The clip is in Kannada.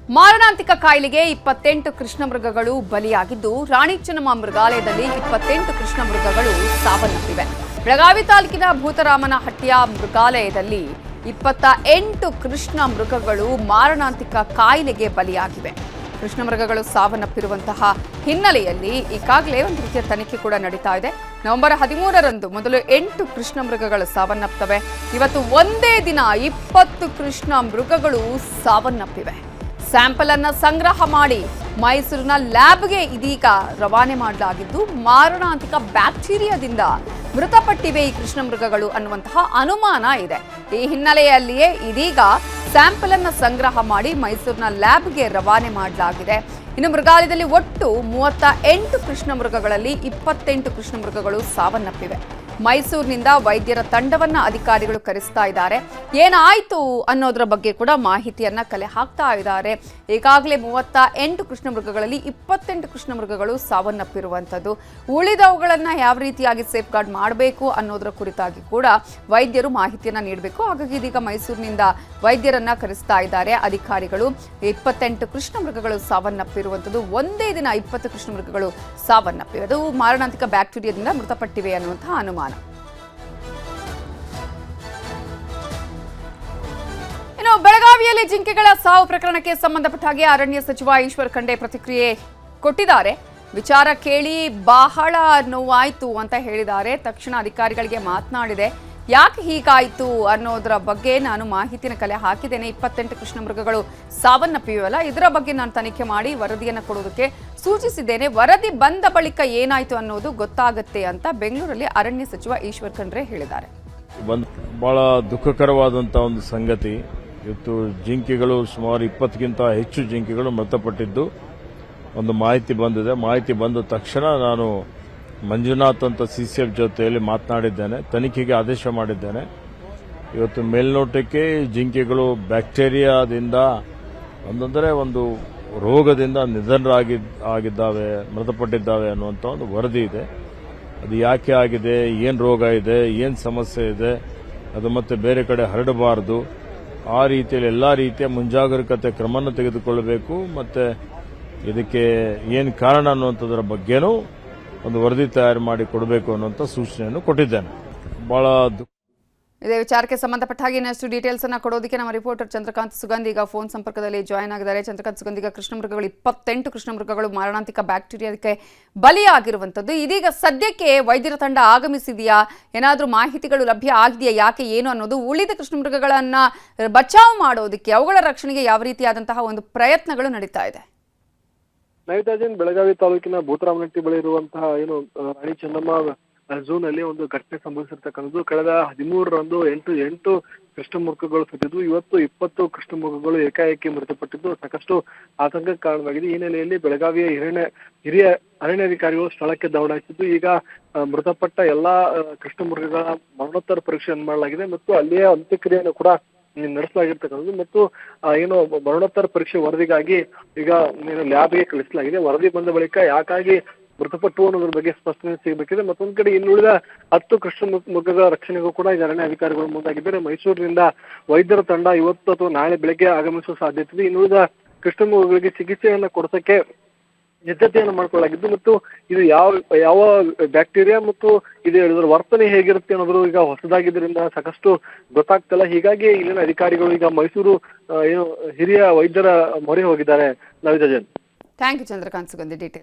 ಮಾರಣಾಂತಿಕ ಕಾಯಿಲೆಗೆ 28 ಕೃಷ್ಣಮೃಗಗಳು ಬಲಿಯಾಗಿದ್ದು ರಾಣಿ ಚೆನ್ನಮ್ಮ ಮೃಗಾಲಯದಲ್ಲಿ 28 ಕೃಷ್ಣಮೃಗಗಳು ಸಾವನ್ನಪ್ಪಿವೆ. ಬೆಳಗಾವಿ ತಾಲೂಕಿನ ಭೂತರಾಮನಹಟ್ಟಿಯ ಮೃಗಾಲಯದಲ್ಲಿ 28 ಕೃಷ್ಣಮೃಗಗಳು ಮಾರಣಾಂತಿಕ ಕಾಯಿಲೆಗೆ ಬಲಿಯಾಗಿವೆ. ಕೃಷ್ಣಮೃಗಗಳು ಸಾವನ್ನಪ್ಪಿರುವಂತಹ ಹಿನ್ನೆಲೆಯಲ್ಲಿ ಈಗಾಗಲೇ ಒಂದು ರೀತಿಯ ತನಿಖೆ ಕೂಡ ನಡೀತಾ ಇದೆ. ನವೆಂಬರ್ 13ರಂದು ಮೊದಲು 8 ಕೃಷ್ಣಮೃಗಗಳು ಸಾವನ್ನಪ್ಪಿವೆ. ಇವತ್ತು ಒಂದೇ ದಿನ 20 ಕೃಷ್ಣಮೃಗಗಳು ಸಾವನ್ನಪ್ಪಿವೆ. ಸ್ಯಾಂಪಲ್ ಅನ್ನು ಸಂಗ್ರಹ ಮಾಡಿ ಮೈಸೂರಿನ ಲ್ಯಾಬ್ಗೆ ಇದೀಗ ರವಾನೆ ಮಾಡಲಾಗಿದ್ದು ಮಾರಣಾಂತಿಕ ಬ್ಯಾಕ್ಟೀರಿಯಾದಿಂದ ಮೃತಪಟ್ಟಿವೆ ಈ ಕೃಷ್ಣಮೃಗಗಳು ಅನ್ನುವಂತಹ ಅನುಮಾನ ಇದೆ. ಈ ಹಿನ್ನೆಲೆಯಲ್ಲಿಯೇ ಇದೀಗ ಸ್ಯಾಂಪಲ್ ಅನ್ನು ಸಂಗ್ರಹ ಮಾಡಿ ಮೈಸೂರಿನ ಲ್ಯಾಬ್ಗೆ ರವಾನೆ ಮಾಡಲಾಗಿದೆ. ಇನ್ನು ಮೃಗಾಲಯದಲ್ಲಿ ಒಟ್ಟು 38 ಕೃಷ್ಣಮೃಗಗಳಲ್ಲಿ 28 ಕೃಷ್ಣಮೃಗಗಳು ಸಾವನ್ನಪ್ಪಿವೆ. ಮೈಸೂರಿನಿಂದ ವೈದ್ಯರ ತಂಡವನ್ನ ಅಧಿಕಾರಿಗಳು ಕರೆಸ್ತಾ ಇದ್ದಾರೆ. ಏನಾಯ್ತು ಅನ್ನೋದರ ಬಗ್ಗೆ ಕೂಡ ಮಾಹಿತಿಯನ್ನ ಕಲೆ ಹಾಕ್ತಾ ಇದ್ದಾರೆ. ಈಗಾಗಲೇ 38 ಕೃಷ್ಣಮೃಗಗಳಲ್ಲಿ 28 ಕೃಷ್ಣಮೃಗಗಳು ಸಾವನ್ನಪ್ಪಿರುವಂಥದ್ದು. ಉಳಿದವುಗಳನ್ನ ಯಾವ ರೀತಿಯಾಗಿ ಸೇಫ್ ಗಾರ್ಡ್ ಮಾಡಬೇಕು ಅನ್ನೋದರ ಕುರಿತಾಗಿ ಕೂಡ ವೈದ್ಯರು ಮಾಹಿತಿಯನ್ನ ನೀಡಬೇಕು. ಹಾಗಾಗಿ ಇದೀಗ ಮೈಸೂರಿನಿಂದ ವೈದ್ಯರನ್ನ ಕರೆಸ್ತಾ ಇದ್ದಾರೆ ಅಧಿಕಾರಿಗಳು. 28 ಕೃಷ್ಣಮೃಗಗಳು ಸಾವನ್ನಪ್ಪಿರುವಂಥದ್ದು. ಒಂದೇ ದಿನ 20 ಕೃಷ್ಣಮೃಗಗಳು ಸಾವನ್ನಪ್ಪಿವೆ. ಅದು ಮಾರಣಾಂತಿಕ ಬ್ಯಾಕ್ಟೀರಿಯಾದಿಂದ ಮೃತಪಟ್ಟಿವೆ ಅನ್ನುವಂತಹ ಅನುಮಾನ. ಇನ್ನು ಬೆಳಗಾವಿಯಲ್ಲಿ ಜಿಂಕೆಗಳ ಸಾವು ಪ್ರಕರಣಕ್ಕೆ ಸಂಬಂಧಪಟ್ಟ ಹಾಗೆ ಅರಣ್ಯ ಸಚಿವ ಈಶ್ವರ್ ಖಂಡ್ರೆ ಪ್ರತಿಕ್ರಿಯೆ ಕೊಟ್ಟಿದ್ದಾರೆ. ವಿಚಾರ ಕೇಳಿ ಬಹಳ ನೋವಾಯ್ತು ಅಂತ ಹೇಳಿದ್ದಾರೆ. ತಕ್ಷಣ ಅಧಿಕಾರಿಗಳಿಗೆ ಮಾತನಾಡಿದೆ. ಯಾಕೆ ಹೀಗಾಯ್ತು ಅನ್ನೋದರ ಬಗ್ಗೆ ನಾನು ಮಾಹಿತಿನ ಕಲೆ ಹಾಕಿದ್ದೇನೆ. 28 ಕೃಷ್ಣಮೃಗಗಳು ಸಾವನ್ನಪ್ಪಿವೆಯಲ್ಲ, ಇದರ ಬಗ್ಗೆ ನಾನು ತನಿಖೆ ಮಾಡಿ ವರದಿಯನ್ನು ಕೊಡೋದಕ್ಕೆ ಸೂಚಿಸಿದ್ದೇನೆ. ವರದಿ ಬಂದ ಬಳಿಕ ಏನಾಯ್ತು ಅನ್ನೋದು ಗೊತ್ತಾಗುತ್ತೆ ಅಂತ ಬೆಂಗಳೂರಲ್ಲಿ ಅರಣ್ಯ ಸಚಿವ ಈಶ್ವರ್ ಖಂಡ್ರೆ ಹೇಳಿದ್ದಾರೆ. ಬಹಳ ದುಃಖಕರವಾದಂತಹ ಒಂದು ಸಂಗತಿ. ಇವತ್ತು ಜಿಂಕೆಗಳು ಸುಮಾರು 20ಕ್ಕಿಂತ ಹೆಚ್ಚು ಜಿಂಕೆಗಳು ಮೃತಪಟ್ಟಿದ್ದು ಒಂದು ಮಾಹಿತಿ ಬಂದಿದೆ. ಮಾಹಿತಿ ಬಂದ ತಕ್ಷಣ ನಾನು ಮಂಜುನಾಥ್ ಅಂತ ಸಿಸಿಎಫ್ ಜೊತೆಯಲ್ಲಿ ಮಾತನಾಡಿದ್ದೇನೆ. ತನಿಖೆಗೆ ಆದೇಶ ಮಾಡಿದ್ದೇನೆ. ಇವತ್ತು ಮೇಲ್ನೋಟಕ್ಕೆ ಜಿಂಕೆಗಳು ಬ್ಯಾಕ್ಟೀರಿಯಾದಿಂದ ಒಂದು ರೋಗದಿಂದ ನಿಧನರಾಗಿದ್ದಾವೆ, ಮೃತಪಟ್ಟಿದ್ದಾವೆ ಅನ್ನುವಂಥ ಒಂದು ವರದಿ ಇದೆ. ಅದು ಯಾಕೆ ಆಗಿದೆ, ಏನು ರೋಗ ಇದೆ, ಏನು ಸಮಸ್ಯೆ ಇದೆ, ಅದು ಮತ್ತೆ ಬೇರೆ ಕಡೆ ಹರಡಬಾರದು, ಆ ರೀತಿಯಲ್ಲಿ ಎಲ್ಲ ರೀತಿಯ ಮುಂಜಾಗರೂಕತೆ ಕ್ರಮವನ್ನು ತೆಗೆದುಕೊಳ್ಳಬೇಕು. ಮತ್ತೆ ಇದಕ್ಕೆ ಏನು ಕಾರಣ ಅನ್ನುವಂಥದ್ರ ಬಗ್ಗೆನೂ ಒಂದು ವರದಿ ತಯಾರು ಮಾಡಿ ಕೊಡಬೇಕು ಅನ್ನುವಂಥ ಸೂಚನೆಯನ್ನು ಕೊಟ್ಟಿದ್ದೇನೆ. ಬಹಳ ಇದೇ ವಿಚಾರಕ್ಕೆ ಸಂಬಂಧಪಟ್ಟ ಹಾಗೆ ಇನ್ನಷ್ಟು ಡೀಟೇಲ್ಸ್ ಅನ್ನ ಕೊಡೋದಕ್ಕೆ ನಮ್ಮ ರಿಪೋರ್ಟರ್ ಚಂದ್ರಕಾಂತ್ ಸುಗಂಧಿ ಈಗ ಫೋನ್ ಸಂಪರ್ಕದಲ್ಲಿ ಜಾಯ್ನ್ ಆಗಿದ್ದಾರೆ. ಚಂದ್ರಕಾಂತ್ ಸುಗಂಧಿ, ಈಗ ಕೃಷ್ಣಮೃಗಗಳು 28 ಕೃಷ್ಣಮೃಗಗಳು ಮಾರಣಾಂತಿಕ ಬ್ಯಾಕ್ಟೀರಿಯಾಕ್ಕೆ ಬಲಿಯಾಗಿರುವಂಥದ್ದು. ಇದೀಗ ಸದ್ಯಕ್ಕೆ ವೈದ್ಯರ ತಂಡ ಆಗಮಿಸಿದೆಯಾ? ಏನಾದರೂ ಮಾಹಿತಿಗಳು ಲಭ್ಯ ಆಗಿದೆಯಾ? ಯಾಕೆ ಏನು ಅನ್ನೋದು, ಉಳಿದ ಕೃಷ್ಣಮೃಗಗಳನ್ನ ಬಚಾವ್ ಮಾಡೋದಕ್ಕೆ, ಅವುಗಳ ರಕ್ಷಣೆಗೆ ಯಾವ ರೀತಿಯಾದಂತಹ ಒಂದು ಪ್ರಯತ್ನಗಳು ನಡೀತಾ ಇದೆ? ನೈತಾಜನ್ ಬೆಳಗಾವಿ ತಾಲೂಕಿನ ಭೂತರಾಮನಹಟ್ಟಿ ಬಳಿ ಇರುವಂತಹ ರಾಣಿ ಚೆನ್ನಮ್ಮ ಝೂ ನಲ್ಲಿ ಒಂದು ಘಟನೆ ಸಂಭವಿಸಿರ್ತಕ್ಕಂಥದ್ದು. ಕಳೆದ 13ರಂದು 8 ಕೃಷ್ಣಮೃಗಗಳು ಸತ್ತಿದ್ದು. ಇವತ್ತು 20 ಕೃಷ್ಣಮೃಗಗಳು ಏಕಾಏಕಿ ಮೃತಪಟ್ಟಿದ್ದು ಸಾಕಷ್ಟು ಆತಂಕಕ್ಕೆ ಕಾರಣವಾಗಿದೆ. ಈ ಹಿನ್ನೆಲೆಯಲ್ಲಿ ಬೆಳಗಾವಿಯ ಹಿರಿಯ ಅರಣ್ಯಾಧಿಕಾರಿಗಳು ಸ್ಥಳಕ್ಕೆ ದಾವಣಾಯಿಸಿದ್ದು ಈಗ ಮೃತಪಟ್ಟ ಎಲ್ಲಾ ಕೃಷ್ಣಮೃಗಗಳ ಮರಣೋತ್ತರ ಪರೀಕ್ಷೆಯನ್ನು ಮಾಡಲಾಗಿದೆ ಮತ್ತು ಅಲ್ಲಿಯೇ ಅಂತ್ಯಕ್ರಿಯೆಯನ್ನು ಕೂಡ ನಡೆಸಲಾಗಿರ್ತಕ್ಕಂಥದ್ದು ಮತ್ತು ಮರಣೋತ್ತರ ಪರೀಕ್ಷೆ ವರದಿಗಾಗಿ ಈಗ ಲ್ಯಾಬ್ಗೆ ಕಳಿಸಲಾಗಿದೆ. ವರದಿ ಬಂದ ಬಳಿಕ ಯಾಕಾಗಿ ಮೃತಪಟ್ಟು ಅನ್ನೋದ್ರ ಬಗ್ಗೆ ಸ್ಪಷ್ಟನೆ ಸಿಗಬೇಕಿದೆ. ಮತ್ತೊಂದ್ ಕಡೆ ಇನ್ನುಳಿದ 10 ಕೃಷ್ಣಮೃಗಗಳ ರಕ್ಷಣೆಗೂ ಕೂಡ ಈಗ ಅರಣ್ಯ ಅಧಿಕಾರಿಗಳು ಮುಂದಾಗಿದ್ದಾರೆ. ಮೈಸೂರಿನಿಂದ ವೈದ್ಯರ ತಂಡ ಇವತ್ತು ಅಥವಾ ನಾಳೆ ಬೆಳಗ್ಗೆ ಆಗಮಿಸುವ ಸಾಧ್ಯತೆ ಇದೆ. ಇನ್ನುಳಿದ ಕೃಷ್ಣಮೃಗಗಳಿಗೆ ಚಿಕಿತ್ಸೆಯನ್ನ ಕೊಡಿಸಕ್ಕೆ ಸಿದ್ಧತೆಯನ್ನು ಮಾಡ್ಕೊಳ್ಳಲಾಗಿದ್ದು ಮತ್ತು ಇದು ಯಾವ ಬ್ಯಾಕ್ಟೀರಿಯಾ ಮತ್ತು ಇದರ ವರ್ತನೆ ಹೇಗಿರುತ್ತೆ ಅನ್ನೋದು ಈಗ ಹೊಸದಾಗಿದ್ದರಿಂದ ಸಾಕಷ್ಟು ಗೊತ್ತಾಗ್ತಲ್ಲ. ಹೀಗಾಗಿ ಇಲ್ಲಿನ ಅಧಿಕಾರಿಗಳು ಈಗ ಮೈಸೂರು ಹಿರಿಯ ವೈದ್ಯರ ಮೊರೆ ಹೋಗಿದ್ದಾರೆ. ನವಿತಾಜನ್, thank you Chandrakant Sugandhi detail.